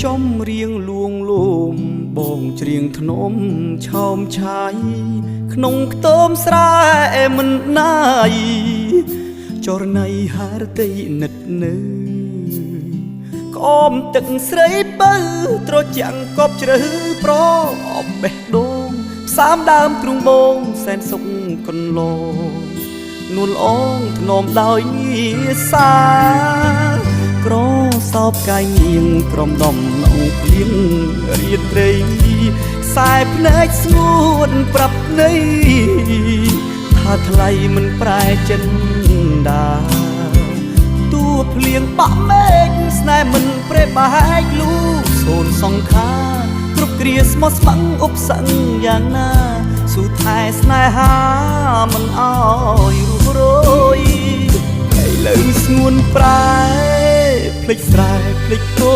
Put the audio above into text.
ចំរៀងលួងលោមបងច្រៀងធ្នមឆោមឆាយក្នុងខ្ទមស្រែមិនណាយចរណៃហារតីនិតនៅក្អមទឹកស្រីបើត្រចាំងកប់ជ្រៅប្រអបបេះដូងផ្សាមដើមទ្រូងបងសែនសុខកន្លងនួនអងធ្នមដោយងារសាក្រសោបកាយញៀងក្រំដំណងភ្លៀងរៀនត្រីខ្សែភ្នែកស្ងួនប្រាប់ន័យថាថ្លៃមិនប្រែចិនដាតួភ្លៀងបាក់មេឃស្នេហ៍មិនប្រេបែកលូសូនសង្ខាគ្រប់គ្រាស្មោះស្ម័គ្រឧបសង្ឃយ៉ាងណាស៊ូថែស្នេហាមិនអោយរស់រយឥឡូវស្ងួនប្រែភ្លេចស្រែភ្លេចគោ